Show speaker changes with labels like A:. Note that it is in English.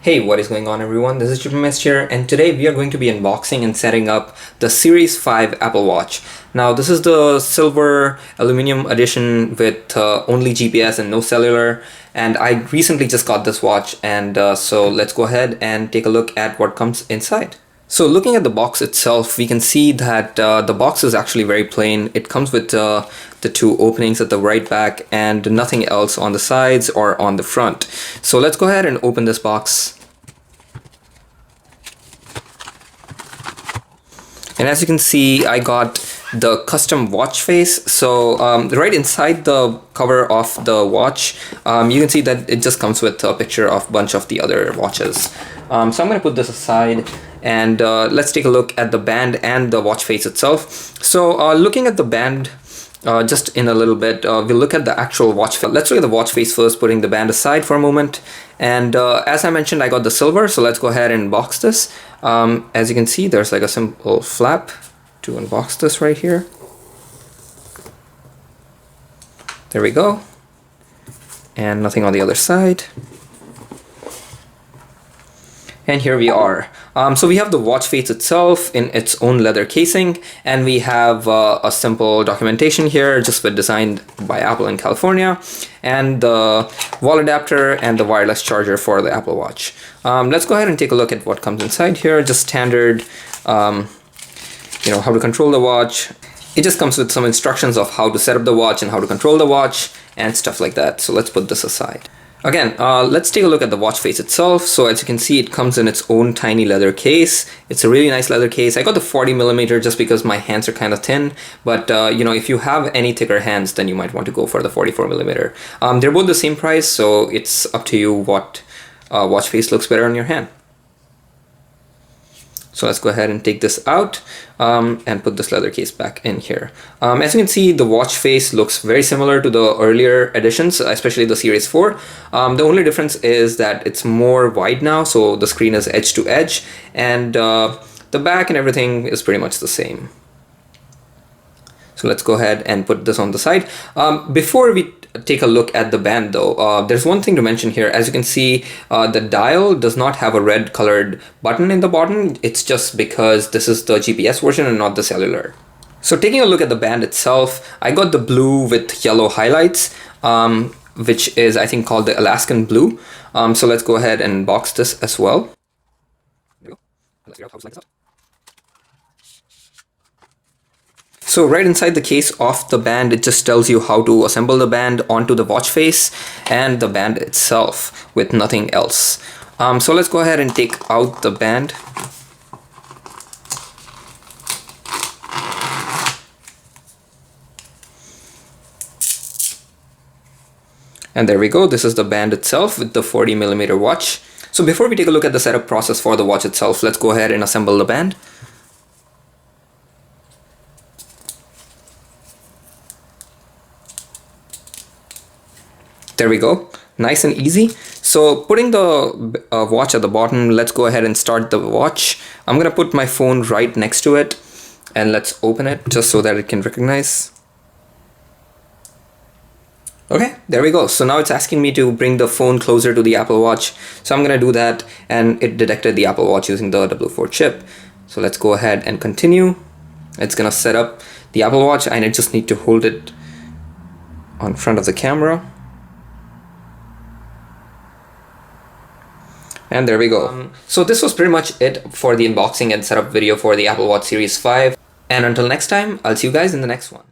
A: Hey, what is going on everyone? This is Chipmist here, and today we are going to be unboxing and setting up the Series 5 Apple Watch. Now this is the silver aluminum edition with only GPS and no cellular, and I recently just got this watch, and so let's go ahead and take a look at what comes inside. So looking at the box itself, we can see that the box is actually very plain. It comes with the two openings at the right back and nothing else on the sides or on the front. So let's go ahead and open this box. And as you can see, I got the custom watch face. So right inside the cover of the watch, you can see that it just comes with a picture of a bunch of the other watches. So I'm going to put this aside, and let's take a look at the band and the watch face itself. So looking at the band just in a little bit, we'll look at the actual watch face. Let's look at the watch face first, putting the band aside for a moment. And as I mentioned, I got the silver, so let's go ahead and unbox this. As you can see, there's like a simple flap to unbox this right here. There we go. And nothing on the other side. And here we are. So we have the watch face itself in its own leather casing, and we have a simple documentation here, just designed by Apple in California, and the wall adapter and the wireless charger for the Apple Watch. Let's go ahead and take a look at what comes inside here. Just standard, how to control the watch. It just comes with some instructions of how to set up the watch and how to control the watch and stuff like that. So let's put this aside. Again, let's take a look at the watch face itself. So as you can see, it comes in its own tiny leather case. It's a really nice leather case. I got the 40mm just because my hands are kind of thin, but if you have any thicker hands, then you might want to go for the 44mm. They're both the same price, so it's up to you what watch face looks better on your hand. So let's go ahead and take this out and put this leather case back in here. As you can see, the watch face looks very similar to the earlier editions, especially the Series 4. The only difference is that it's more wide now, so the screen is edge to edge, and the back and everything is pretty much the same. So let's go ahead and put this on the side. Before we take a look at the band though, there's one thing to mention here. As you can see, the dial does not have a red colored button in the bottom. It's just because this is the GPS version and not the cellular. So taking a look at the band itself, I got the blue with yellow highlights, which is I think called the Alaskan blue. So let's go ahead and unbox this as well. There we go. Let's figure out how to slide this out. So right inside the case of the band, it just tells you how to assemble the band onto the watch face and the band itself with nothing else. So let's go ahead and take out the band. And there we go. This is the band itself with the 40mm watch. So before we take a look at the setup process for the watch itself, let's go ahead and assemble the band. There we go, nice and easy. So putting the watch at the bottom, let's go ahead and start the watch. I'm gonna put my phone right next to it, and let's open it just so that it can recognize. Okay, there we go. So now it's asking me to bring the phone closer to the Apple Watch. So I'm gonna do that, and it detected the Apple Watch using the W4 chip. So let's go ahead and continue. It's gonna set up the Apple Watch, and I just need to hold it on front of the camera. And there we go. So this was pretty much it for the unboxing and setup video for the Apple Watch Series 5. And until next time, I'll see you guys in the next one.